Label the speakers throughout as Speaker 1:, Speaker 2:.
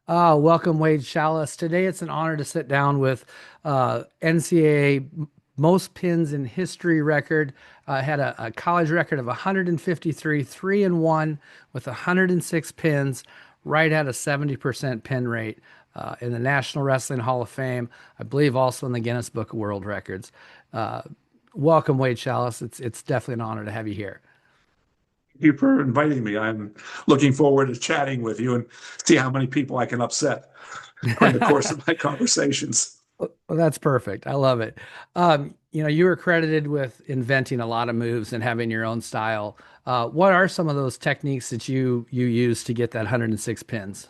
Speaker 1: Welcome, Wade Schalles. Today it's an honor to sit down with NCAA most pins in history record. Had a college record of 153, 3-1 with 106 pins, right at a 70% pin rate in the National Wrestling Hall of Fame. I believe also in the Guinness Book of World Records. Uh, Welcome, Wade Schalles. It's definitely an honor to have you here.
Speaker 2: Thank you for inviting me. I'm looking forward to chatting with you and see how many people I can upset during the course of my conversations.
Speaker 1: Well, that's perfect. I love it. You were credited with inventing a lot of moves and having your own style. What are some of those techniques that you use to get that 106 pins?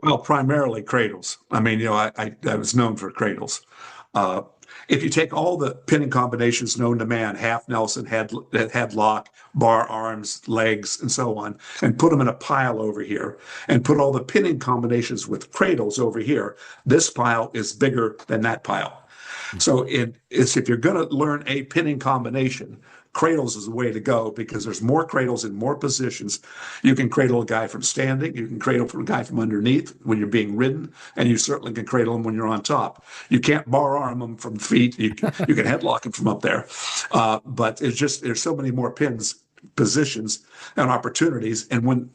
Speaker 2: Well, primarily cradles. I mean, I was known for cradles. Uh, if you take all the pinning combinations known to man, half Nelson, headlock, bar arms, legs, and so on, and put them in a pile over here, and put all the pinning combinations with cradles over here, this pile is bigger than that pile. So if you're going to learn a pinning combination, cradles is the way to go because there's more cradles in more positions. You can cradle a guy from standing, you can cradle a guy from underneath when you're being ridden, and you certainly can cradle him when you're on top. You can't bar arm him from feet. You can headlock him from up there, but it's just there's so many more pins positions and opportunities. And when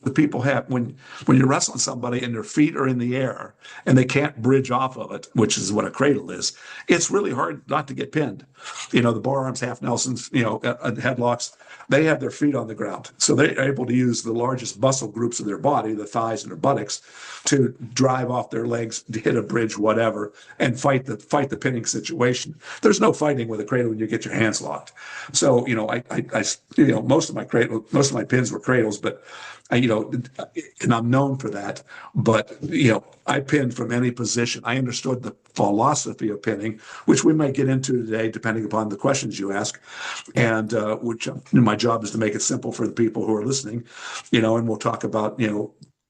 Speaker 2: you're wrestling somebody and their feet are in the air and they can't bridge off of it, which is what a cradle is, it's really hard not to get pinned. The bar arms, half Nelsons, headlocks, they have their feet on the ground. So they're able to use the largest muscle groups of their body, the thighs and their buttocks, to drive off their legs, to hit a bridge, whatever, and fight the pinning situation. There's no fighting with a cradle when you get your hands locked. So, most of my pins were cradles, but and I'm known for that. But I pinned from any position. I understood the philosophy of pinning, which we might get into today, depending upon the questions you ask. And which my job is to make it simple for the people who are listening. And we'll talk about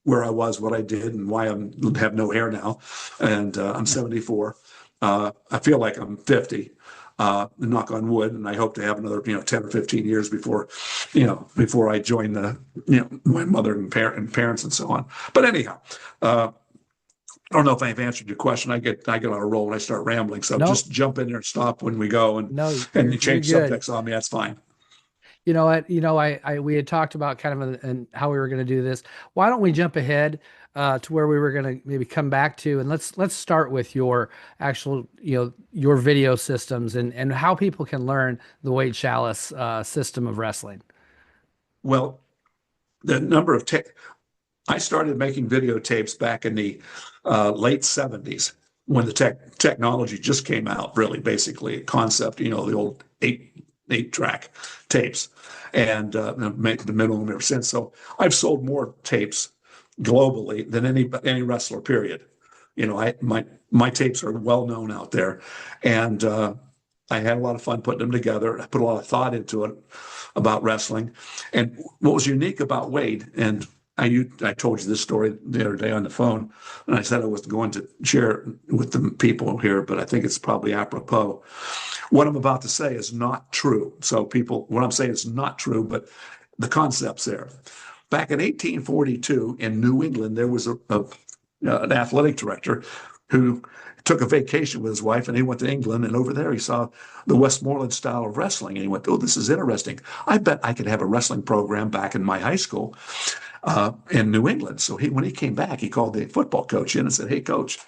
Speaker 2: where I was, what I did, and why I have no hair now. And I'm 74. I feel like I'm 50. Knock on wood, and I hope to have another 10 or 15 years before I join my mother and parents and so on. But anyhow, I don't know if I've answered your question. I get on a roll when I start rambling, so
Speaker 1: No,
Speaker 2: just jump in there and stop when we go, and
Speaker 1: no,
Speaker 2: and
Speaker 1: you're
Speaker 2: you
Speaker 1: you're
Speaker 2: change
Speaker 1: good.
Speaker 2: subjects on me. That's fine.
Speaker 1: You know what? I we had talked about kind of and how we were going to do this. Why don't we jump ahead to where we were going to maybe come back to, and let's start with your actual, your video systems and how people can learn the Wade Schalles system of wrestling.
Speaker 2: Well, the number of I started making videotapes back in the late 70s when the technology just came out, really, basically, concept, the old eight track tapes, and make the minimum ever since. So I've sold more tapes globally than any wrestler, period. My tapes are well known out there, and I had a lot of fun putting them together. I put a lot of thought into it about wrestling. And what was unique about Wade, and I told you this story the other day on the phone, and I said I was going to share it with the people here, but I think it's probably apropos. What I'm about to say is not true. So what I'm saying is not true, but the concept's there. Back in 1842 in New England, there was an athletic director who took a vacation with his wife, and he went to England, and over there he saw the Westmoreland style of wrestling, and he went, "Oh, this is interesting. I bet I could have a wrestling program back in my high school in New England." So when he came back, he called the football coach in and said, "Hey, coach,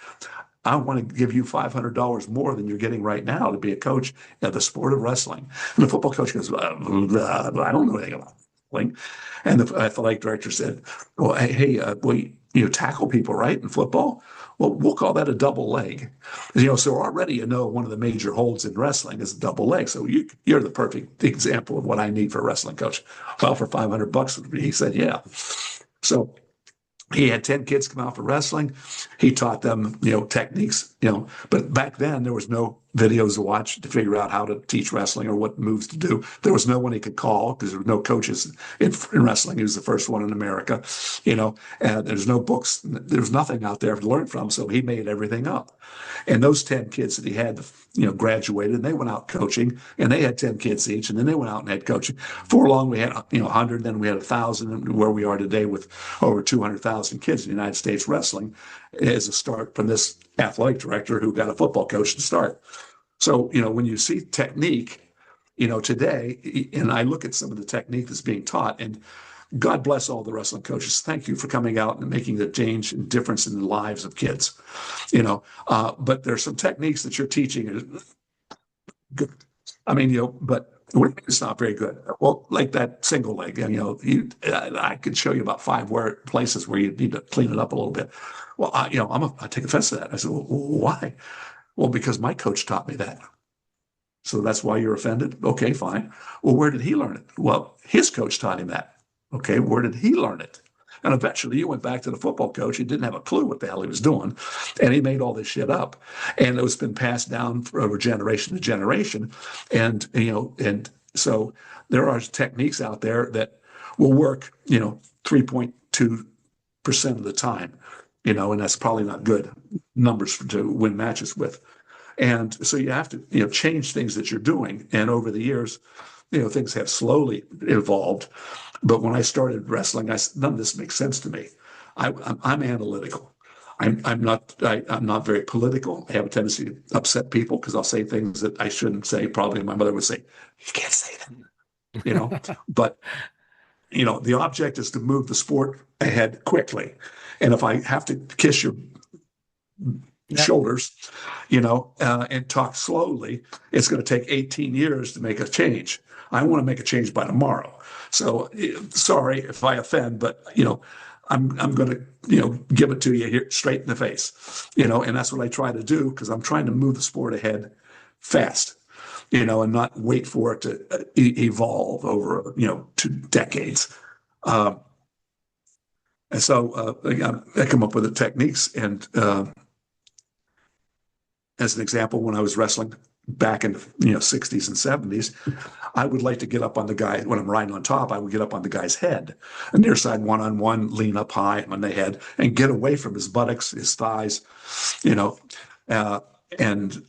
Speaker 2: I want to give you $500 more than you're getting right now to be a coach of the sport of wrestling." And the football coach goes, I don't know anything about wrestling." And the athletic director said, "Well, hey, well, you tackle people, right, in football? Well, we'll call that a double leg." So already one of the major holds in wrestling is a double leg. So you're the perfect example of what I need for a wrestling coach. Well, for $500, he said, yeah. So he had 10 kids come out for wrestling. He taught them, techniques, but back then there was no videos to watch to figure out how to teach wrestling or what moves to do. There was no one he could call because there were no coaches in wrestling. He was the first one in America, and there's no books. There's nothing out there to learn from. So he made everything up. And those 10 kids that he had, graduated, and they went out coaching, and they had 10 kids each, and then they went out and had coaching. For long, we had, 100, then we had 1,000, and where we are today with over 200,000 kids in the United States wrestling is a start from this athletic director who got a football coach to start. So, when you see technique, today, and I look at some of the technique that's being taught, and God bless all the wrestling coaches. Thank you for coming out and making the change and difference in the lives of kids. But there's some techniques that you're teaching. Good. I mean, but it's not very good. Well, like that single leg, I could show you about 5 places where you need to clean it up a little bit. Well, I take offense to that. I said, well, why? Well, because my coach taught me that. So that's why you're offended? Okay, fine. Well, where did he learn it? Well, his coach taught him that. Okay, where did he learn it? And eventually you went back to the football coach. He didn't have a clue what the hell he was doing. And he made all this shit up. And it's been passed down over generation to generation. And so there are techniques out there that will work, 3.2% of the time, and that's probably not good numbers to win matches with. And so you have to, change things that you're doing. And over the years, things have slowly evolved. But when I started wrestling, none of this makes sense to me. I'm analytical. I'm not very political. I have a tendency to upset people because I'll say things that I shouldn't say. Probably my mother would say, "You can't say that," But the object is to move the sport ahead quickly. And if I have to kiss your shoulders, and talk slowly, it's going to take 18 years to make a change. I want to make a change by tomorrow. So sorry if I offend, but I'm going to give it to you here straight in the face, and that's what I try to do because I'm trying to move the sport ahead fast, and not wait for it to evolve over 2 decades. And so again, I come up with the techniques, and as an example, when I was wrestling back in the 60s and 70s, I would like to get up on the guy when I'm riding on top. I would get up on the guy's head, a near side one-on-one, lean up high on the head, and get away from his buttocks, his thighs, and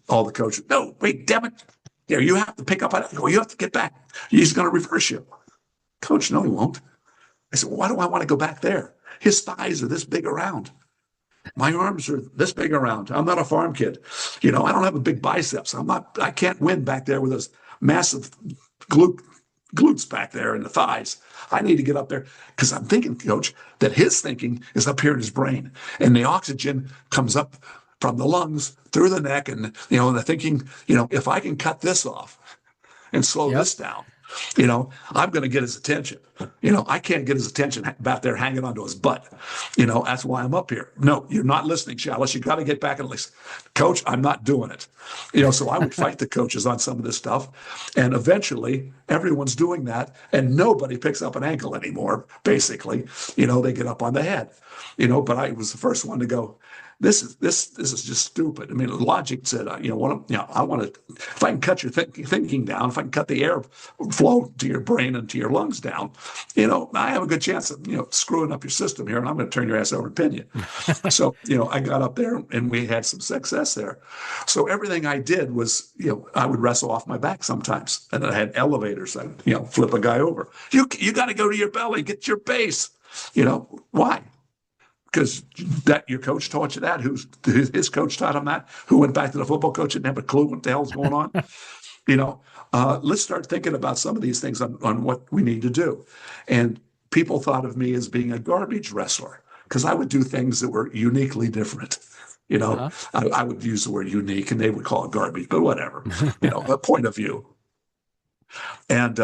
Speaker 2: all the coaches. No, wait, damn it! You have to pick up on it. You have to get back. He's going to reverse you, coach. No, he won't. I said, well, why do I want to go back there? His thighs are this big around. My arms are this big around. I'm not a farm kid. I don't have a big biceps. I can't win back there with those massive glutes back there in the thighs. I need to get up there because I'm thinking, coach, that his thinking is up here in his brain. And the oxygen comes up from the lungs through the neck. And, the thinking, if I can cut this off and slow this down, I'm going to get his attention. I can't get his attention back there hanging onto his butt. That's why I'm up here. No, you're not listening, Schalles. You got to get back and listen. Coach, I'm not doing it. So I would fight the coaches on some of this stuff. And eventually everyone's doing that and nobody picks up an ankle anymore. Basically, they get up on the head, but I was the first one to go, this is just stupid. I mean, logic said, I want to, if I can cut your thinking down, if I can cut the air flow to your brain and to your lungs down, I have a good chance of, screwing up your system here, and I'm going to turn your ass over and pin you. So, I got up there and we had some success there. So everything I did was, I would wrestle off my back sometimes, and I had elevators. I'd, flip a guy over. You got to go to your belly, get your base. Why? Because that your coach taught you that, his coach taught him that, who went back to the football coach and didn't have a clue what the hell's going on. Let's start thinking about some of these things on what we need to do. And people thought of me as being a garbage wrestler because I would do things that were uniquely different. I would use the word unique and they would call it garbage, but whatever, a point of view. And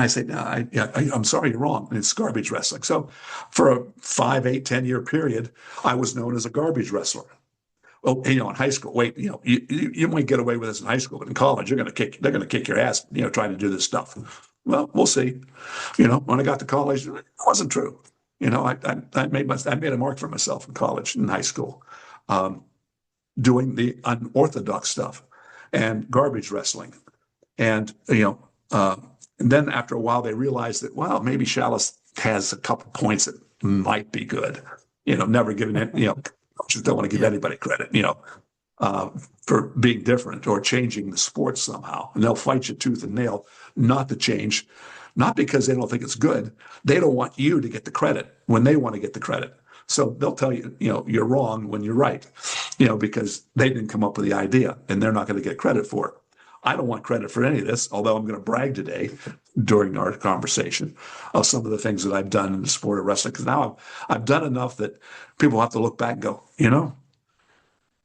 Speaker 2: I say, no, I'm sorry, you're wrong. It's garbage wrestling. So for a 5, 8, 10-year period, I was known as a garbage wrestler. Well, in high school, wait, you might get away with this in high school, but in college, they're going to kick your ass, trying to do this stuff. Well, we'll see. When I got to college, it wasn't true. I made a mark for myself in college and high school, doing the unorthodox stuff. and garbage wrestling. And, and then after a while, they realized that, well, maybe Schalles has a couple points that might be good. Never giving it, coaches don't want to give
Speaker 1: Yeah.
Speaker 2: anybody credit, uh, for being different or changing the sport somehow. And they'll fight you tooth and nail not to change, not because they don't think it's good. They don't want you to get the credit when they want to get the credit. So they'll tell you, you're wrong when you're right, because they didn't come up with the idea and they're not going to get credit for it. I don't want credit for any of this, although I'm going to brag today during our conversation of some of the things that I've done in the sport of wrestling. Because now I've done enough that people have to look back and go,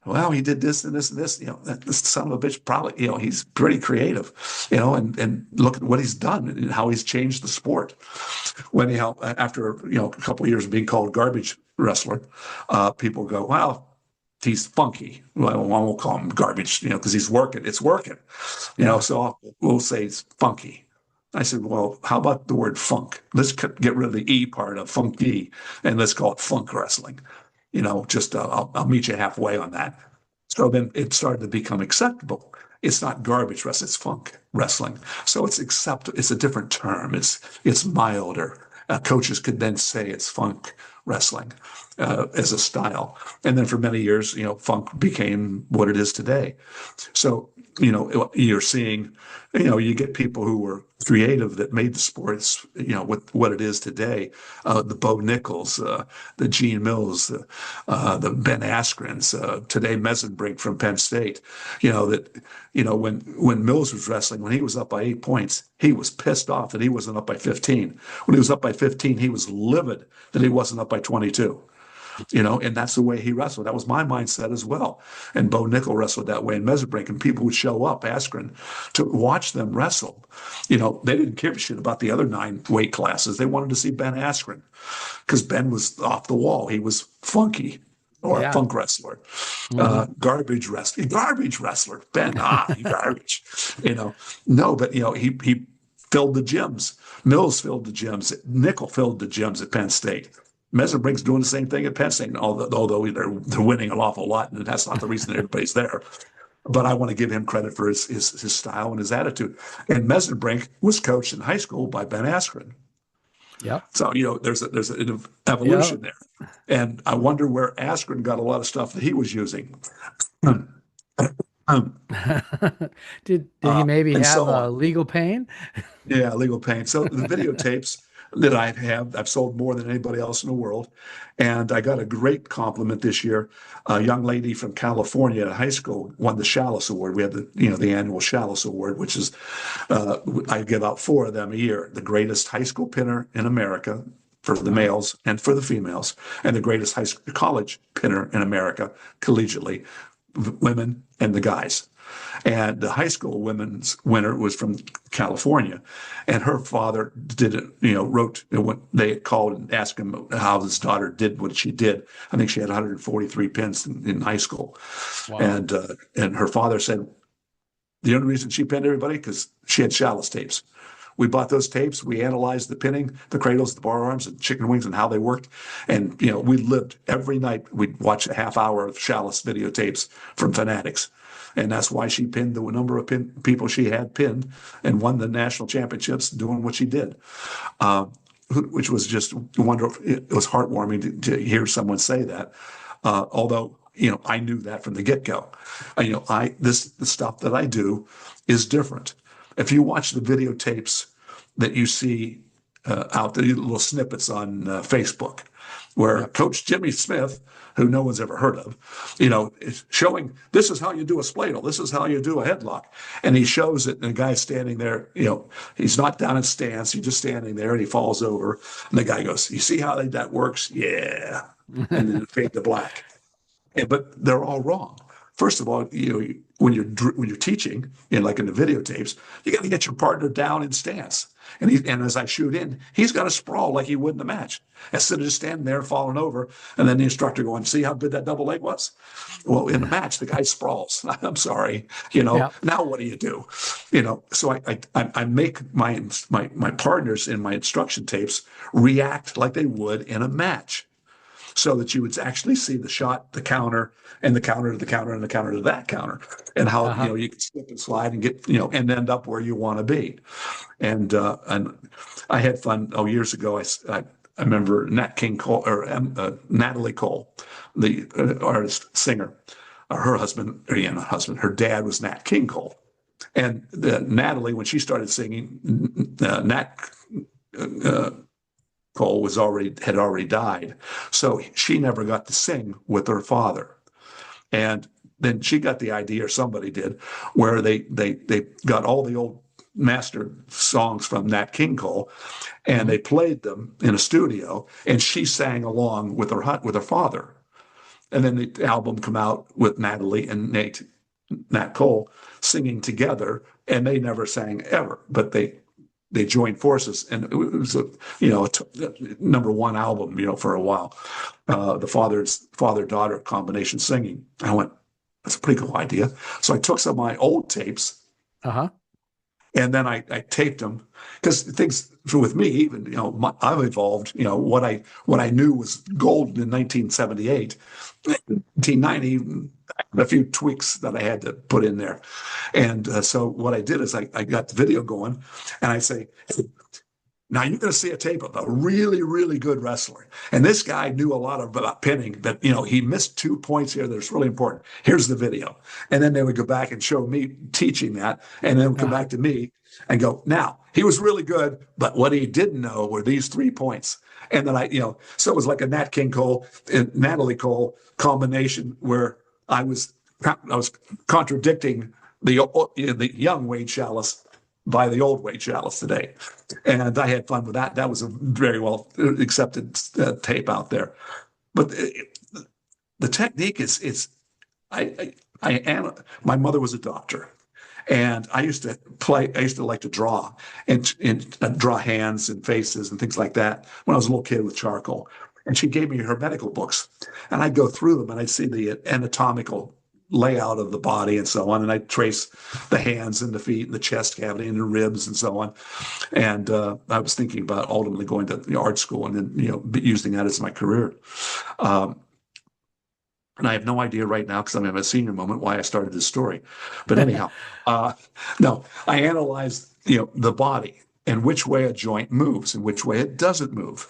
Speaker 2: well, he did this and this and this. This son of a bitch probably, he's pretty creative, and look at what he's done and how he's changed the sport. When, after, a couple of years of being called garbage wrestler, people go, well, he's funky. Well, I won't call him garbage, because he's working. It's working,
Speaker 1: Yeah.
Speaker 2: so we'll say it's funky. I said, well, how about the word funk? Let's get rid of the E part of funky and let's call it funk wrestling. Just I'll meet you halfway on that. So then it started to become acceptable. It's not garbage wrestling, it's funk wrestling. So it's acceptable. It's a different term. It's milder. Coaches could then say it's funk wrestling as a style. And then for many years, funk became what it is today. So, you're seeing, you get people who were creative that made the sports, with what it is today. The Bo Nichols, the Gene Mills, the Ben Askrens, today Mesenbrink from Penn State. When Mills was wrestling, when he was up by 8 points, he was pissed off that he wasn't up by 15. When he was up by 15, he was livid that he wasn't up by 22. And that's the way he wrestled. That was my mindset as well. And Bo Nickel wrestled that way in Mesenbrink, and people would show up, Askren, to watch them wrestle. They didn't give a shit about the other 9 weight classes. They wanted to see Ben Askren because Ben was off the wall. He was funky, or a
Speaker 1: Yeah.
Speaker 2: funk wrestler.
Speaker 1: Hmm.
Speaker 2: Garbage wrestler. Ben, garbage. No, but he filled the gyms. Mills filled the gyms. Nickel filled the gyms at Penn State. Mesenbrink's doing the same thing at Penn State, although they're winning an awful lot, and that's not the reason everybody's there. But I want to give him credit for his style and his attitude. And Mesenbrink was coached in high school by Ben Askren.
Speaker 1: Yep.
Speaker 2: So, there's an
Speaker 1: Yep.
Speaker 2: evolution there. And I wonder where Askren got a lot of stuff that he was using.
Speaker 1: Did he maybe
Speaker 2: And
Speaker 1: have
Speaker 2: so
Speaker 1: a
Speaker 2: on.
Speaker 1: legal pain?
Speaker 2: Yeah, legal pain. So the videotapes that I've sold more than anybody else in the world. And I got a great compliment this year. A young lady from California at high school won the Schalles Award. We have the annual Schalles Award, which is, I give out 4 of them a year. The greatest high school pinner in America for the
Speaker 1: Wow.
Speaker 2: males and for the females, and the greatest college pinner in America collegiately, women and the guys. And the high school women's winner was from California, and her father did it. Wrote what they called and asked him how his daughter did what she did. I think she had 143 pins in high school,
Speaker 1: Wow.
Speaker 2: and her father said the only reason she pinned everybody because she had Schalles tapes. We bought those tapes. We analyzed the pinning, the cradles, the bar arms, and chicken wings, and how they worked. And we lived every night. We'd watch a half hour of Schalles videotapes from Fanatics, and that's why she pinned the number of people she had pinned and won the national championships doing what she did, uh, which was just wonderful. It was heartwarming to hear someone say that. Although I knew that from the get go. The stuff that I do is different. If you watch the videotapes that you see out there, little snippets on Facebook, where
Speaker 1: Yep.
Speaker 2: Coach Jimmy Smith, who no one's ever heard of, is showing this is how you do a spladle, this is how you do a headlock, and he shows it, and the guy's standing there. He's not down in stance, he's just standing there, and he falls over, and the guy goes, "You see how that works? Yeah," and then it fade to black. But they're all wrong. First of all, when you're teaching, like in the videotapes, you got to get your partner down in stance. And as I shoot in, he's got to sprawl like he would in the match, instead of just standing there falling over, and then the instructor going, "See how good that double leg was?" Well, in the match, the guy sprawls. I'm sorry,
Speaker 1: Yep.
Speaker 2: Now what do you do? So I make my partners in my instruction tapes react like they would in a match. so that you would actually see the shot, the counter, and the counter to the counter and the counter to that counter, and how
Speaker 1: Uh-huh.
Speaker 2: you can slip and slide and get and end up where you want to be. And I had fun. Oh, years ago, I remember Nat King Cole or Natalie Cole, the artist singer. Her husband, or not husband, her dad was Nat King Cole, and Natalie, when she started singing, Nat uh, Cole had already died, so she never got to sing with her father. And then she got the idea, or somebody did, where they got all the old master songs from Nat King Cole, and
Speaker 1: Hmm.
Speaker 2: they played them in a studio, and she sang along with her father. And then the album come out with Natalie and Nat Cole singing together, and they never sang ever, but they joined forces, and it was number one album, for a while. The father daughter combination singing. I went, that's a pretty cool idea. So I took some of my old tapes
Speaker 1: Uh-huh.
Speaker 2: and then I taped them because things with me, even I've evolved. What I knew was golden in 1978, 1990. A few tweaks that I had to put in there, and so what I did is I got the video going, and I say, hey, now you're going to see a tape of a really, really good wrestler. And this guy knew a lot about pinning, but he missed 2 points here that's really important. Here's the video. And then they would go back and show me teaching that. And then would come
Speaker 1: Uh-huh.
Speaker 2: back to me and go, now he was really good, but what he didn't know were these 3 points. And then so it was like a Nat King Cole and Natalie Cole combination where I was contradicting the young Wade Schalles by the old Wade Schalles today. And I had fun with that. That was a very well accepted tape out there. But the technique is my mother was a doctor. And I used to play, I used to like to draw and draw hands and faces and things like that when I was a little kid with charcoal. And she gave me her medical books. And I'd go through them and I'd see the anatomical layout of the body and so on. And I'd trace the hands and the feet and the chest cavity and the ribs and so on. And I was thinking about ultimately going to art school and then, using that as my career. Um, and I have no idea right now because I'm in a senior moment why I started this story. But anyhow, uh, no, I analyzed the body and which way a joint moves and which way it doesn't move.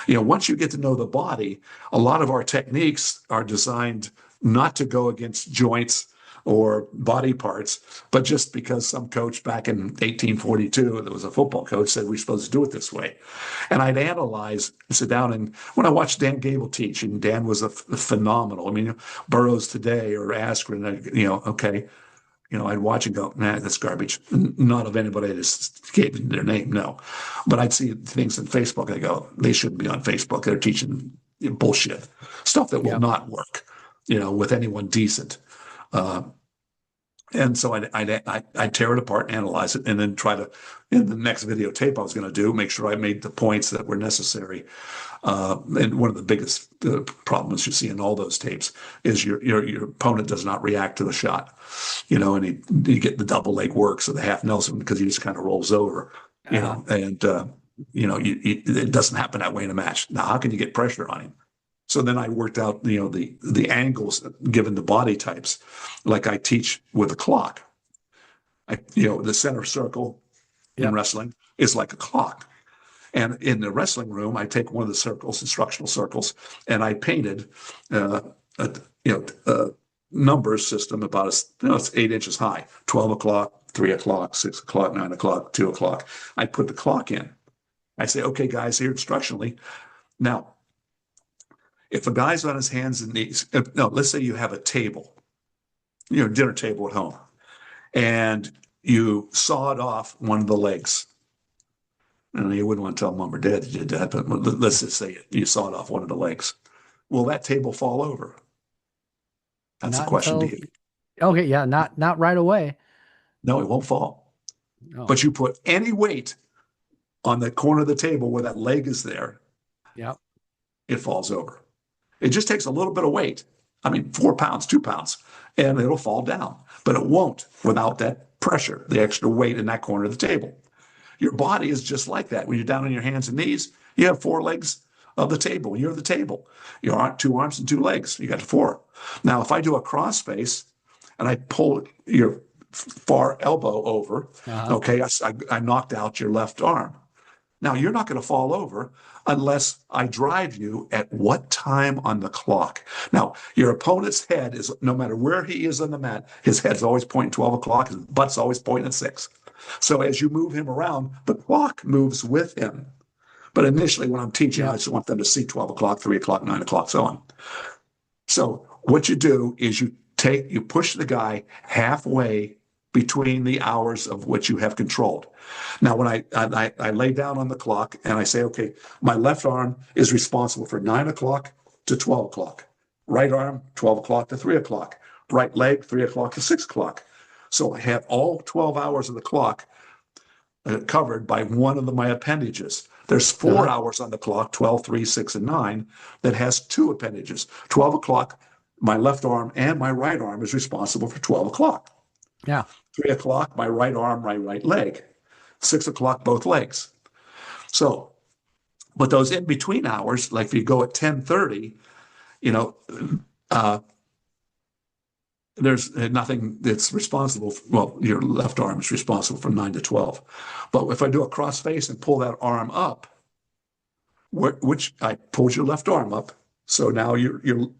Speaker 2: Once you get to know the body, a lot of our techniques are designed not to go against joints or body parts, but just because some coach back in 1842, there was a football coach, said we're supposed to do it this way. And I'd analyze, sit down, and when I watched Dan Gable teach, and Dan was a phenomenal. I mean, Burroughs today or Askren, okay, I'd watch and go, nah, that's garbage. Not of anybody that just gave their name, no. But I'd see things on Facebook. I go, they shouldn't be on Facebook. They're teaching bullshit, stuff that will
Speaker 1: Yep.
Speaker 2: not work, with anyone decent. Uh, and so I'd tear it apart, analyze it, and then try to, in the next videotape I was going to do, make sure I made the points that were necessary. And one of the biggest problems you see in all those tapes is your opponent does not react to the shot, and you get the double leg works or the half Nelson because he just kind of rolls over,
Speaker 1: Uh-huh.
Speaker 2: and it doesn't happen that way in a match. Now, how can you get pressure on him? So then I worked out, the angles given the body types, like I teach with a clock. The center circle in
Speaker 1: Yep.
Speaker 2: wrestling is like a clock. And in the wrestling room, I take one of the circles, instructional circles, and I painted a number system about it's 8 inches high, 12 o'clock, 3 o'clock, 6 o'clock, 9 o'clock, 2 o'clock. I put the clock in. I say, okay, guys, here instructionally. Now, if a guy's on his hands and knees, no, let's say you have a table, dinner table at home, and you sawed off one of the legs. And you wouldn't want to tell mom or dad you did that, but let's just say you sawed off one of the legs. Will that table fall over? That's a
Speaker 1: Not
Speaker 2: question to
Speaker 1: until
Speaker 2: you.
Speaker 1: okay, yeah, not right away.
Speaker 2: No, it won't fall.
Speaker 1: Oh,
Speaker 2: But you put any weight on the corner of the table where that leg is there,
Speaker 1: yep.
Speaker 2: it falls over. It just takes a little bit of weight. I mean, 4 pounds, 2 pounds, and it'll fall down. But it won't without that pressure, the extra weight in that corner of the table. Your body is just like that. When you're down on your hands and knees, you have four legs of the table. You're the table. Your two arms and two legs. You got four. Now, if I do a cross face and I pull your far elbow over,
Speaker 1: Uh-huh.
Speaker 2: okay, I knocked out your left arm. Now, you're not going to fall over unless I drive you at what time on the clock. Now, your opponent's head is, no matter where he is on the mat, his head's always pointing 12 o'clock, his butt's always pointing at 6. So as you move him around, the clock moves with him. But initially, when I'm teaching, I
Speaker 1: Yep.
Speaker 2: just want them to see 12 o'clock, 3 o'clock, 9 o'clock, so on. So what you do is you push the guy halfway between the hours of which you have controlled. Now, when I lay down on the clock and I say, okay, my left arm is responsible for 9 o'clock to 12 o'clock. Right arm, 12 o'clock to 3 o'clock. Right leg, 3 o'clock to 6 o'clock. So I have all 12 hours of the clock covered by one of my appendages. There's 4 hours on the clock, 12, 3, 6, and 9, that has two appendages. 12 o'clock, my left arm and my right arm is responsible for 12 o'clock.
Speaker 1: Yeah.
Speaker 2: 3 o'clock, my right arm, my right leg. 6 o'clock, both legs. So, but those in between hours, like if you go at 10:30, you know, uh, there's nothing that's responsible for, well, your left arm is responsible from 9 to 12. But if I do a cross face and pull that arm up, which I pulled your left arm up, so now you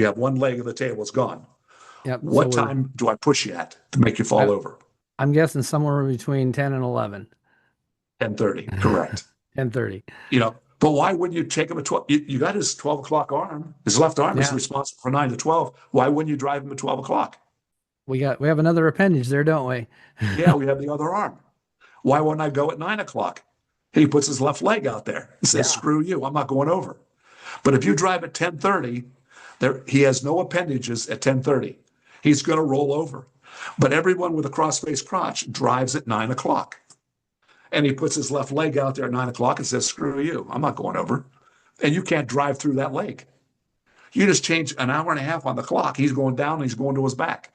Speaker 2: have one leg of the table, it's gone.
Speaker 1: Yep. So
Speaker 2: What time do I push you at to make you fall
Speaker 1: I,
Speaker 2: over?
Speaker 1: I'm guessing somewhere between 10 and 11.
Speaker 2: 10:30, correct.
Speaker 1: 10:30.
Speaker 2: But why wouldn't you take him at 12? You got his 12 o'clock arm. His left arm is
Speaker 1: Yeah.
Speaker 2: responsible for 9 to 12. Why wouldn't you drive him at 12 o'clock?
Speaker 1: We have another appendage there, don't we?
Speaker 2: Yeah, we have the other arm. Why wouldn't I go at 9 o'clock? He puts his left leg out there and says,
Speaker 1: Yeah.
Speaker 2: screw you, I'm not going over. But if you drive at 10:30, he has no appendages at 10:30. He's going to roll over. But everyone with a cross-faced crotch drives at 9 o'clock. And he puts his left leg out there at 9 o'clock and says, screw you, I'm not going over. And you can't drive through that leg. You just change an hour and a half on the clock. He's going down and he's going to his back.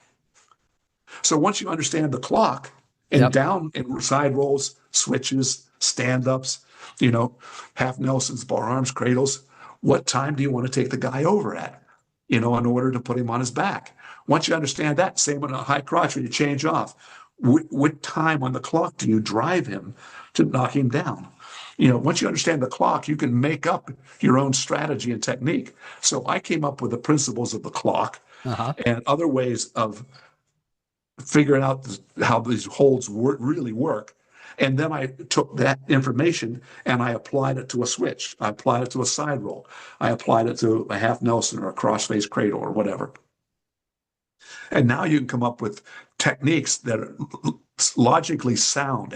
Speaker 2: So once you understand the clock and
Speaker 1: Yep.
Speaker 2: down and side rolls, switches, stand-ups, half Nelsons, bar arms, cradles, what time do you want to take the guy over at, in order to put him on his back? Once you understand that, same on a high crotch when you change off, what time on the clock do you drive him to knock him down? Once you understand the clock, you can make up your own strategy and technique. So I came up with the principles of the clock
Speaker 1: Uh-huh.
Speaker 2: and other ways of figuring out how these holds really work. And then I took that information and I applied it to a switch. I applied it to a side roll. I applied it to a half Nelson or a cross-face cradle or whatever. And now you can come up with techniques that are logically sound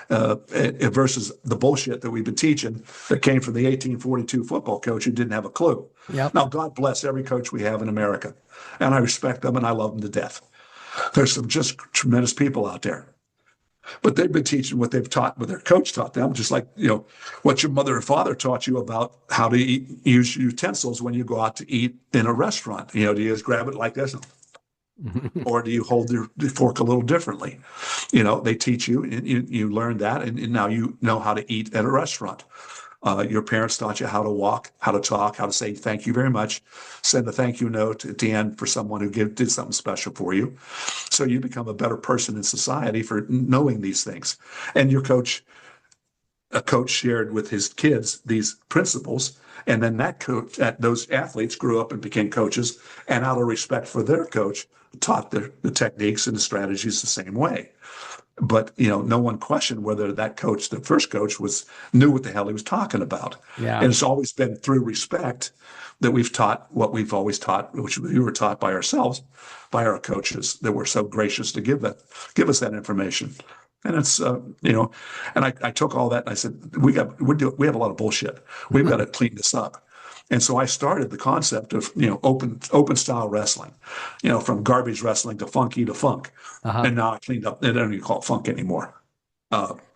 Speaker 2: versus the bullshit that we've been teaching that came from the 1842 football coach who didn't have a clue.
Speaker 1: Yep.
Speaker 2: Now, God bless every coach we have in America, and I respect them and I love them to death. There's some just tremendous people out there. But they've been teaching what they've taught, what their coach taught them, just like, what your mother and father taught you about how to use utensils when you go out to eat in a restaurant. Do you just grab it like this? Or do you hold the fork a little differently? They teach you, and you learn that, and now you know how to eat at a restaurant. Your parents taught you how to walk, how to talk, how to say thank you very much, send a thank you note at the end for someone who did something special for you. So you become a better person in society for knowing these things. And a coach shared with his kids these principles, and then those athletes grew up and became coaches, and out of respect for their coach, taught the techniques and the strategies the same way. But no one questioned whether that coach, the first coach, knew what the hell he was talking about.
Speaker 1: Yeah.
Speaker 2: And it's always been through respect that we've taught what we've always taught, which we were taught by ourselves, by our coaches that were so gracious to give us that information. And it's and I took all that and I said, we have a lot of bullshit. We've got to clean this up. And so I started the concept of open style wrestling, from garbage wrestling to funky to funk.
Speaker 1: Uh-huh.
Speaker 2: And now I cleaned up. They don't even call it funk anymore.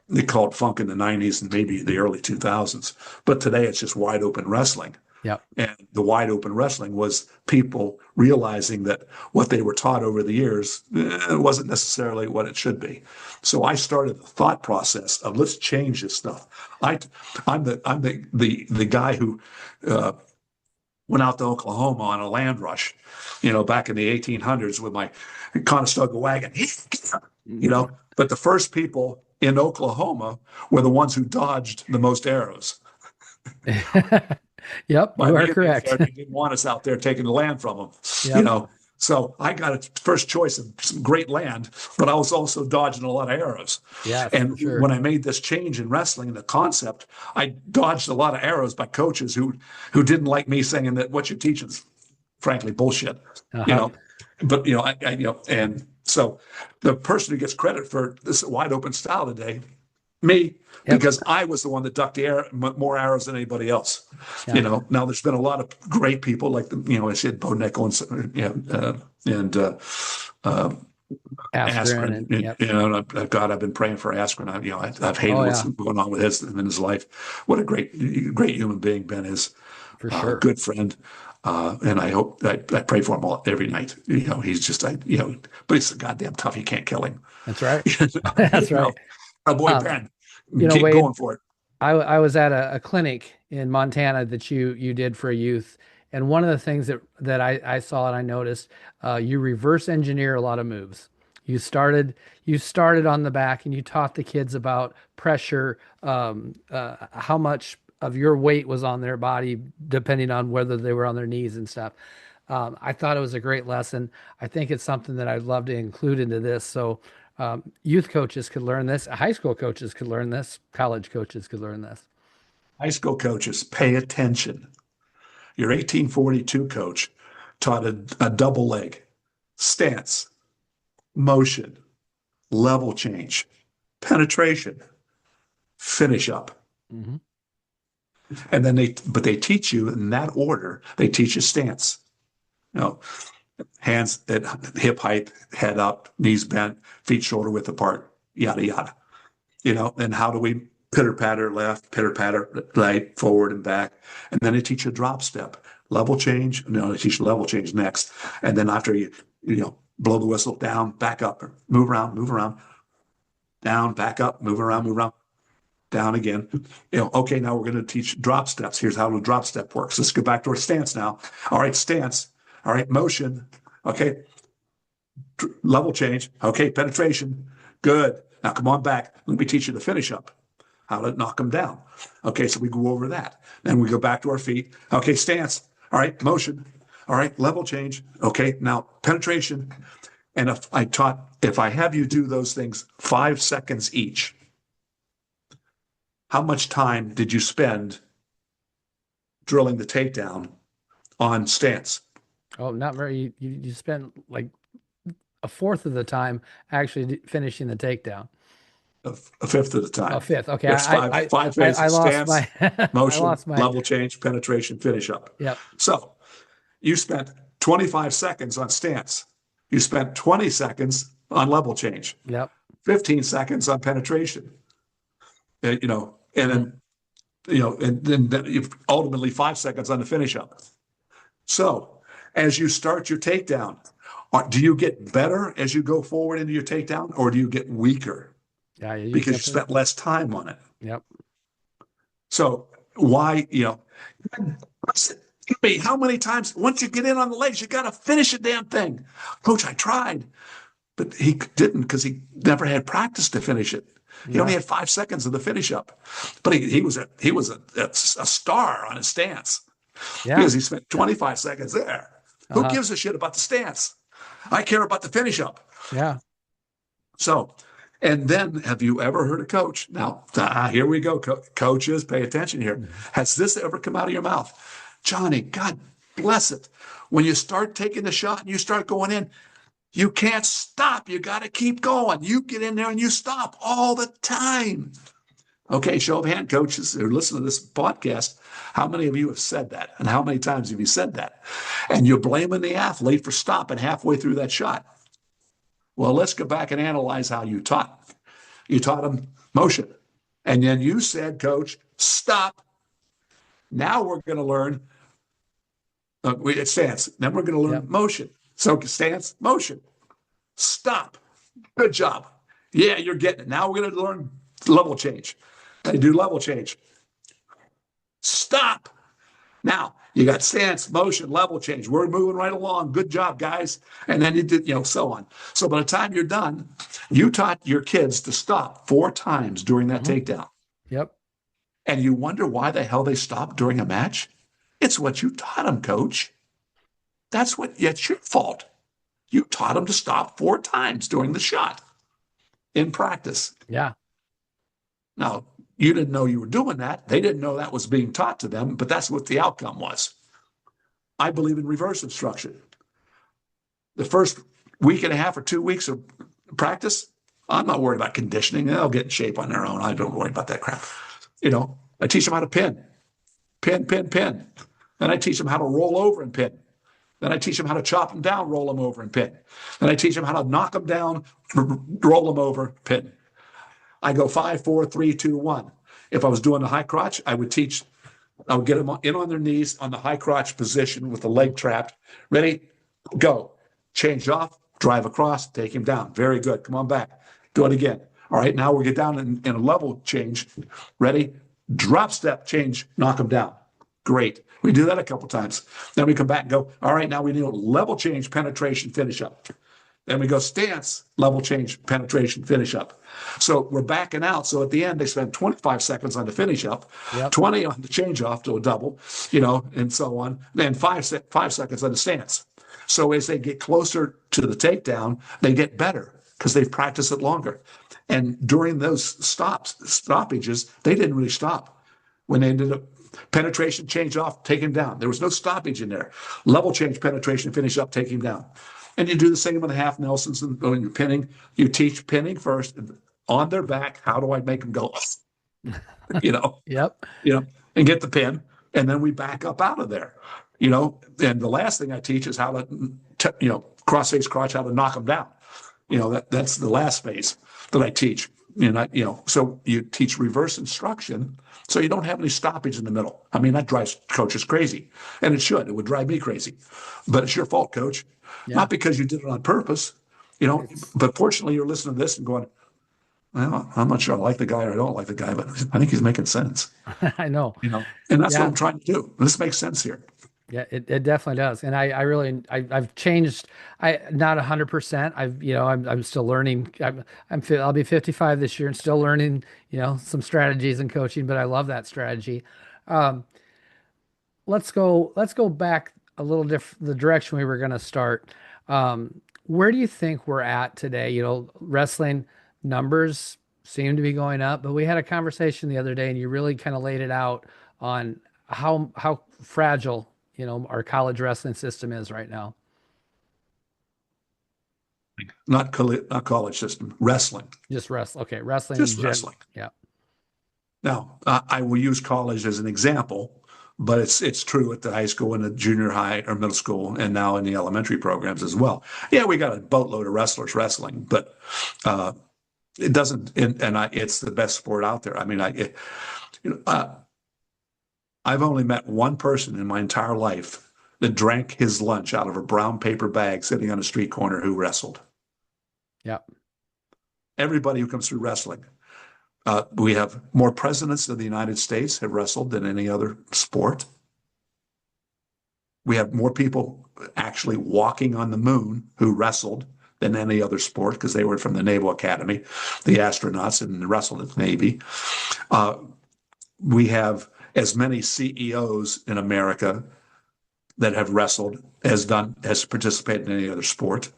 Speaker 2: They called it funk in the 90s and maybe the early 2000s. But today it's just wide open wrestling.
Speaker 1: Yep.
Speaker 2: And the wide open wrestling was people realizing that what they were taught over the years wasn't necessarily what it should be. So I started the thought process of let's change this stuff. I, I'm the guy who uh, went out to Oklahoma on a land rush, back in the 1800s with my Conestoga wagon, But the first people in Oklahoma were the ones who dodged the most arrows.
Speaker 1: Yep,
Speaker 2: By
Speaker 1: you
Speaker 2: the
Speaker 1: are
Speaker 2: Indians
Speaker 1: correct.
Speaker 2: there, they didn't want us out there taking the land from them, you
Speaker 1: Yep.
Speaker 2: know. So I got a first choice of some great land, but I was also dodging a lot of arrows.
Speaker 1: Yes,
Speaker 2: And
Speaker 1: for
Speaker 2: when
Speaker 1: sure.
Speaker 2: I made this change in wrestling, the concept, I dodged a lot of arrows by coaches who didn't like me saying that what you're teaching is frankly bullshit, you
Speaker 1: Uh-huh.
Speaker 2: know. But and so the person who gets credit for this wide open style today, me,
Speaker 1: Yep.
Speaker 2: because I was the one that ducked the air, more arrows than anybody else.
Speaker 1: Yeah.
Speaker 2: Now there's been a lot of great people like I said, Bo Nickel and uh,
Speaker 1: Aspirin
Speaker 2: Askren.
Speaker 1: and yep.
Speaker 2: God, I've been praying for Askren. I've hated
Speaker 1: Oh
Speaker 2: what's
Speaker 1: yeah,
Speaker 2: going on with his in his life. What a great human being Ben is,
Speaker 1: for sure.
Speaker 2: good friend. And I hope I pray for him every night. He's just but he's so goddamn tough. You can't kill him.
Speaker 1: That's right.
Speaker 2: you
Speaker 1: That's right.
Speaker 2: Oh boy,
Speaker 1: Um,
Speaker 2: Ben, keep
Speaker 1: Wade,
Speaker 2: going for it.
Speaker 1: I was at a clinic in Montana that you did for a youth, and one of the things that I saw and I noticed, you reverse engineer a lot of moves. You started on the back and you taught the kids about pressure, how much of your weight was on their body depending on whether they were on their knees and stuff. I thought it was a great lesson. I think it's something that I'd love to include into this. So youth coaches could learn this, high school coaches could learn this, college coaches could learn this.
Speaker 2: High school coaches, pay attention. Your 1842 coach taught a double leg, stance, motion, level change, penetration, finish up.
Speaker 1: Hmm.
Speaker 2: And then they teach you in that order. They teach you stance. You know, hands at hip height, head up, knees bent, feet shoulder width apart, yada yada. And how do we pitter patter left, pitter patter right, forward and back, and then they teach you a drop step, level change. No, they teach you level change next, and then after you blow the whistle, down, back up, move around, down, back up, move around, down again. Okay, now we're going to teach drop steps. Here's how the drop step works. Let's go back to our stance now. All right, stance. All right, motion. Okay, level change. Okay, penetration. Good. Now come on back. Let me teach you the finish up, how to knock them down. Okay, so we go over that. Then we go back to our feet. Okay, stance. All right, motion. All right, level change. Okay, now penetration. And if I have you do those things 5 seconds each, how much time did you spend drilling the takedown on stance?
Speaker 1: Oh, not very. You spend like a fourth of the time actually finishing the takedown.
Speaker 2: A fifth of the
Speaker 1: A
Speaker 2: time.
Speaker 1: fifth. Okay,
Speaker 2: It's five
Speaker 1: I
Speaker 2: phases:
Speaker 1: lost
Speaker 2: stance,
Speaker 1: my I
Speaker 2: motion,
Speaker 1: lost my.
Speaker 2: level change, penetration, finish up.
Speaker 1: Yep.
Speaker 2: So you spent 25 seconds on stance. You spent 20 seconds on level change,
Speaker 1: Yep.
Speaker 2: 15 seconds on penetration. And
Speaker 1: Hmm.
Speaker 2: then you've ultimately 5 seconds on the finish up. So as you start your takedown, do you get better as you go forward into your takedown, or do you get weaker
Speaker 1: Yeah, you
Speaker 2: because you
Speaker 1: definitely.
Speaker 2: spent less time on it?
Speaker 1: Yep.
Speaker 2: So why, how many times once you get in on the legs, you got to finish the damn thing. Coach, I tried, but he didn't because he never had practice to finish it. He only
Speaker 1: Yeah.
Speaker 2: had 5 seconds of the finish up, but he was a star on his stance
Speaker 1: Yeah.
Speaker 2: because he spent 25 seconds there. Who
Speaker 1: Uh-huh.
Speaker 2: gives a shit about the stance? I care about the finish up.
Speaker 1: Yeah.
Speaker 2: So, and then have you ever heard a coach? Now, here we go. Coaches, pay attention here.
Speaker 1: Mhm.
Speaker 2: Has this ever come out of your mouth? Johnny, God bless it. When you start taking the shot and you start going in, you can't stop. You got to keep going. You get in there and you stop all the time. Okay, show of hand, coaches who listen to this podcast. How many of you have said that? And how many times have you said that? And you're blaming the athlete for stopping halfway through that shot. Well, let's go back and analyze how you taught. You taught them motion. And then you said, coach, stop. Now we're going to learn It's stance. Then we're going to learn
Speaker 1: Yep.
Speaker 2: motion. So stance, motion, stop. Good job. Yeah, you're getting it. Now we're going to learn level change. They do level change. Stop. Now you got stance, motion, level change. We're moving right along. Good job, guys. And then you did, so on. So by the time you're done, you taught your kids to stop 4 times during that
Speaker 1: Hmm.
Speaker 2: takedown.
Speaker 1: Yep.
Speaker 2: And you wonder why the hell they stopped during a match? It's what you taught them, coach. It's your fault. You taught them to stop 4 times during the shot in practice.
Speaker 1: Yeah.
Speaker 2: Now, you didn't know you were doing that. They didn't know that was being taught to them, but that's what the outcome was. I believe in reverse instruction. The first week and a half or 2 weeks of practice, I'm not worried about conditioning. They'll get in shape on their own. I don't worry about that crap. I teach them how to pin, pin, pin, pin. Then I teach them how to roll over and pin. Then I teach them how to chop them down, roll them over, and pin. Then I teach them how to knock them down, roll them over, pin. I go 5, 4, 3, 2, 1. If I was doing the high crotch, I would get them in on their knees on the high crotch position with the leg trapped. Ready? Go. Change off, drive across, take him down. Very good. Come on back. Do it again. All right, now we get down in a level change. Ready? Drop step, change, knock him down. Great. We do that a couple times. Then we come back and go, all right, now we need a level change, penetration, finish up. Then we go stance, level change, penetration, finish up. So we're backing out. So at the end, they spend 25 seconds on the finish up,
Speaker 1: Yep.
Speaker 2: 20 on the change off to a double, and so on. Then 5 seconds on the stance. So as they get closer to the takedown, they get better because they've practiced it longer. And during those stoppages, they didn't really stop. When they ended up penetration, change off, take him down. There was no stoppage in there. Level change, penetration, finish up, take him down. And you do the same with the half Nelsons and when you're pinning. You teach pinning first on their back. How do I make them go? you know,
Speaker 1: Yep.
Speaker 2: and get the pin, and then we back up out of there. And the last thing I teach is how to, cross face crotch, how to knock them down. That's the last phase that I teach. So you teach reverse instruction, so you don't have any stoppage in the middle. I mean, that drives coaches crazy, and it should. It would drive me crazy, but it's your fault, coach.
Speaker 1: Yeah.
Speaker 2: Not because you did it on purpose,
Speaker 1: It's,
Speaker 2: but fortunately you're listening to this and going, well, I'm not sure I like the guy or I don't like the guy, but I think he's making sense,
Speaker 1: I know.
Speaker 2: and that's what
Speaker 1: Yeah.
Speaker 2: I'm trying to do. This makes sense here.
Speaker 1: Yeah, it definitely does. And I really, I've changed. Not 100%. I'm still learning. I'll be 55 this year and still learning, some strategies and coaching, but I love that strategy. Um, let's go back a little the direction we were going to start. Where do you think we're at today? Wrestling numbers seem to be going up, but we had a conversation the other day and you really kind of laid it out on how fragile, our college wrestling system is right now.
Speaker 2: Not college system, wrestling,
Speaker 1: Just wrestling. Okay, wrestling in
Speaker 2: just
Speaker 1: gen.
Speaker 2: wrestling.
Speaker 1: Yeah.
Speaker 2: Now, I will use college as an example, but it's true at the high school and the junior high or middle school, and now in the elementary programs as well. Yeah, we got a boatload of wrestlers wrestling, but it doesn't. It's the best sport out there. I mean, I've only met one person in my entire life that drank his lunch out of a brown paper bag sitting on a street corner who wrestled.
Speaker 1: Yeah.
Speaker 2: Everybody who comes through wrestling. We have more presidents of the United States have wrestled than any other sport. We have more people actually walking on the moon who wrestled than any other sport because they were from the Naval Academy, the astronauts, and wrestled at the Navy. We have as many CEOs in America that have wrestled has participated in any other sport.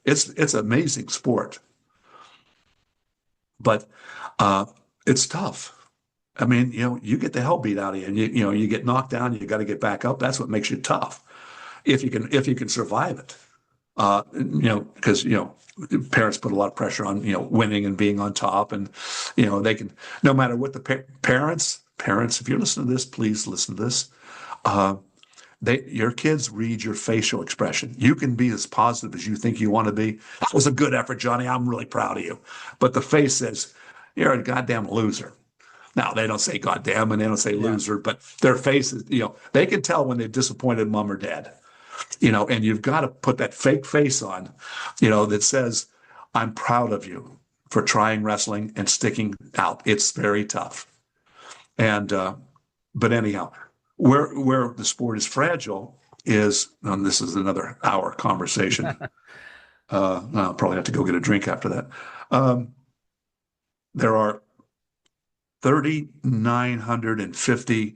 Speaker 2: It's an amazing sport, but it's tough. I mean, you get the hell beat out of you, and you get knocked down. You got to get back up. That's what makes you tough. If you can survive it, because parents put a lot of pressure on winning and being on top, and they can no matter what the parents. If you're listening to this, please listen to this. Your kids read your facial expression. You can be as positive as you think you want to be. That was a good effort, Johnny. I'm really proud of you. But the face says, you're a goddamn loser. Now they don't say goddamn and they don't say
Speaker 1: Yeah.
Speaker 2: loser, but their faces, they can tell when they've disappointed mom or dad, and you've got to put that fake face on, that says, I'm proud of you for trying wrestling and sticking out. It's very tough. And, but anyhow, where the sport is fragile is, and this is another hour conversation. I'll probably have to go get a drink after that. Um, there are 3,950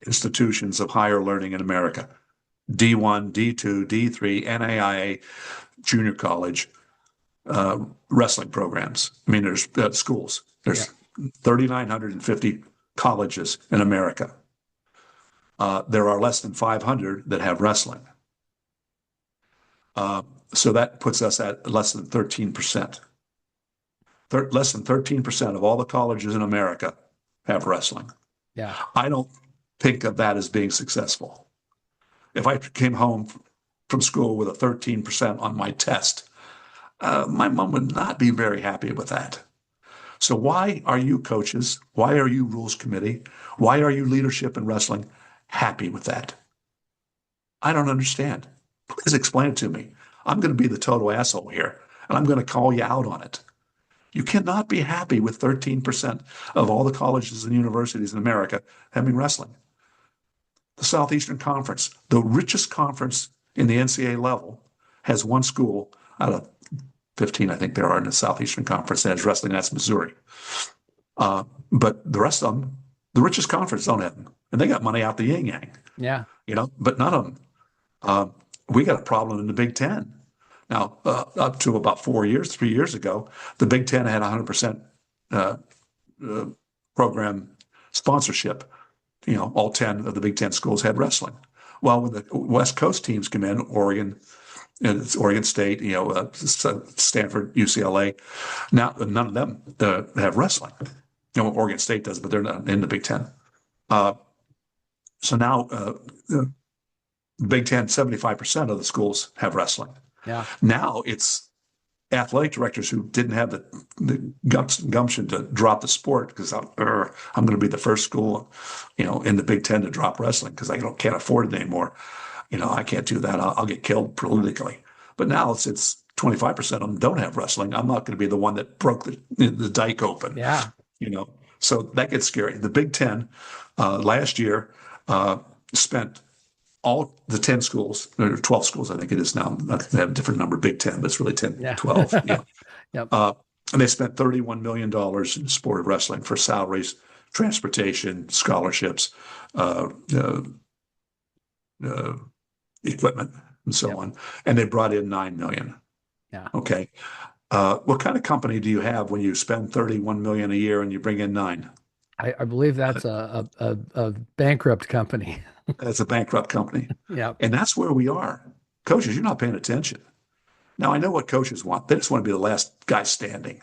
Speaker 2: institutions of higher learning in America. D1, D2, D3, NAIA, junior college, wrestling programs. I mean, there's schools.
Speaker 1: Yeah.
Speaker 2: There's 3,950 colleges in America. There are less than 500 that have wrestling. So that puts us at less than 13%. Less than 13% of all the colleges in America have wrestling.
Speaker 1: Yeah.
Speaker 2: I don't think of that as being successful. If I came home from school with a 13% on my test, my mom would not be very happy with that. So why are you coaches? Why are you rules committee? Why are you leadership in wrestling happy with that? I don't understand. Please explain it to me. I'm going to be the total asshole here, and I'm going to call you out on it. You cannot be happy with 13% of all the colleges and universities in America having wrestling. The Southeastern Conference, the richest conference in the NCAA level, has one school out of 15, I think there are in the Southeastern Conference that has wrestling. That's Missouri. But the rest of them, the richest conference don't have them. And they got money out the yin yang,
Speaker 1: Yeah.
Speaker 2: but none of them. We got a problem in the Big Ten. Now, up to about 3 years ago, the Big Ten had 100% program sponsorship. All 10 of the Big Ten schools had wrestling. Well, when the West Coast teams come in, Oregon, and it's Oregon State, Stanford, UCLA, now none of them have wrestling. Oregon State does, but they're not in the Big Ten. So now the Big Ten, 75% of the schools have wrestling.
Speaker 1: Yeah.
Speaker 2: Now it's athletic directors who didn't have the gumption to drop the sport because I'm going to be the first school, in the Big Ten to drop wrestling because I can't afford it anymore. I can't do that. I'll get killed politically. But now it's 25% of them don't have wrestling. I'm not going to be the one that broke the dike open.
Speaker 1: Yeah.
Speaker 2: So that gets scary. The Big Ten last year spent all the 10 schools, or 12 schools, I think it is now. They have a different number, Big Ten, but it's really 10,
Speaker 1: Yeah.
Speaker 2: 12. Yeah.
Speaker 1: Yep.
Speaker 2: And they spent $31 million in the sport of wrestling for salaries, transportation, scholarships, equipment, and so
Speaker 1: Yep.
Speaker 2: on. And they brought in $9 million.
Speaker 1: Yeah.
Speaker 2: Okay. What kind of company do you have when you spend $31 million a year and you bring in nine?
Speaker 1: I believe that's a bankrupt company.
Speaker 2: That's a bankrupt company.
Speaker 1: Yeah.
Speaker 2: And that's where we are. Coaches, you're not paying attention. Now, I know what coaches want. They just want to be the last guy standing.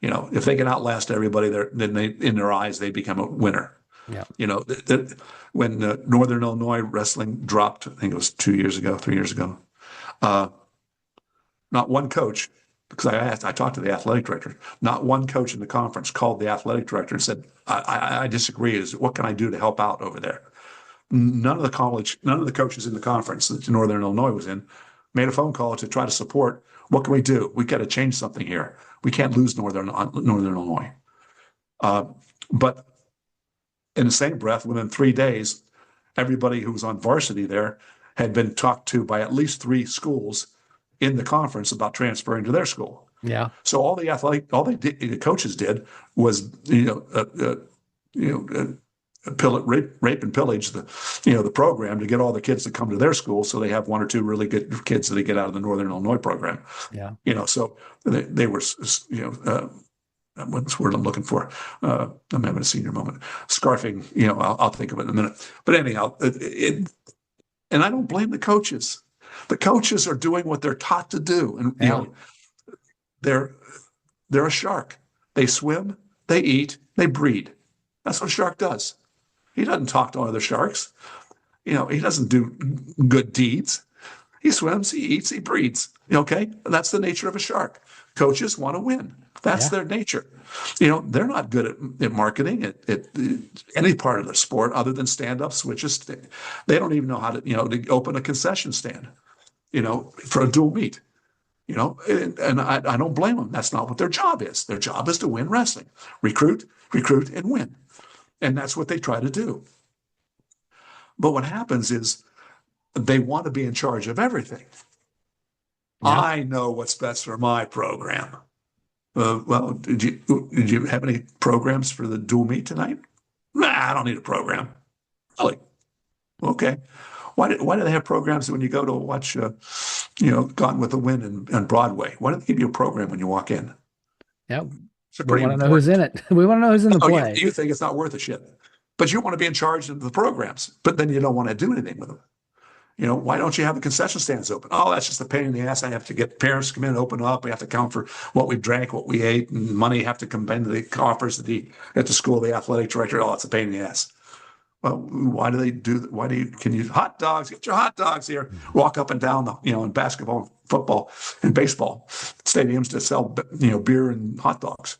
Speaker 2: If they can outlast everybody, then in their eyes, they become a winner.
Speaker 1: Yeah.
Speaker 2: When Northern Illinois wrestling dropped, I think it was 3 years ago, not one coach, because I talked to the athletic director, not one coach in the conference called the athletic director and said, I disagree. What can I do to help out over there? None of the coaches in the conference that Northern Illinois was in made a phone call to try to support. What can we do? We got to change something here. We can't lose Northern Illinois. But in the same breath, within 3 days, everybody who was on varsity there had been talked to by at least 3 schools in the conference about transferring to their school.
Speaker 1: Yeah.
Speaker 2: So the coaches did was, rape and pillage the program to get all the kids to come to their school, so they have 1 or 2 really good kids that they get out of the Northern Illinois program.
Speaker 1: Yeah.
Speaker 2: So they were, what's the word I'm looking for? I'm having a senior moment. Scarfing, I'll think of it in a minute. But anyhow, and I don't blame the coaches. The coaches are doing what they're taught to do, and they're a shark. They swim, they eat, they breed. That's what a shark does. He doesn't talk to other sharks. He doesn't do good deeds. He swims, he eats, he breathes. Okay, that's the nature of a shark. Coaches want to win. That's
Speaker 1: Yeah.
Speaker 2: their nature. They're not good at marketing at any part of the sport other than stand up switches. They don't even know how to open a concession stand, for a dual meet. And I don't blame them. That's not what their job is. Their job is to win wrestling, recruit, and win. And that's what they try to do. But what happens is they want to be in charge of everything.
Speaker 1: Yeah.
Speaker 2: I know what's best for my program. Well, did you have any programs for the dual meet tonight? Nah, I don't need a program. Really? Okay. Why do they have programs when you go to watch, Gone with the Wind and Broadway? Why do they give you a program when you walk in?
Speaker 1: Yeah.
Speaker 2: It's a
Speaker 1: We
Speaker 2: pretty
Speaker 1: want to know who's
Speaker 2: important.
Speaker 1: in it. We want to know who's in the
Speaker 2: Oh, you,
Speaker 1: play.
Speaker 2: you think it's not worth a shit, but you want to be in charge of the programs, but then you don't want to do anything with them. Why don't you have the concession stands open? Oh, that's just a pain in the ass. I have to get parents to come in and open up. We have to count for what we drank, what we ate, and money have to come into the coffers at the school, the athletic director. Oh, it's a pain in the ass. Well, why do they do that? Can you hot dogs, get your hot dogs here, walk up and down in basketball, football, and baseball stadiums to sell, beer and hot dogs.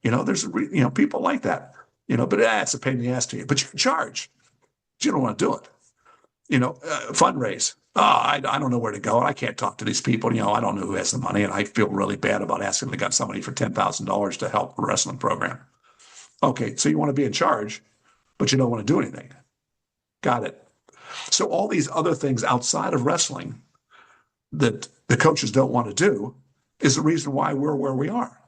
Speaker 2: There's, people like that, but it's a pain in the ass to you, but you can charge, but you don't want to do it. Fundraise. Oh, I don't know where to go. I can't talk to these people. I don't know who has the money, and I feel really bad about asking them to get somebody for $10,000 to help a wrestling program. Okay, so you want to be in charge, but you don't want to do anything. Got it. So all these other things outside of wrestling that the coaches don't want to do is the reason why we're where we are.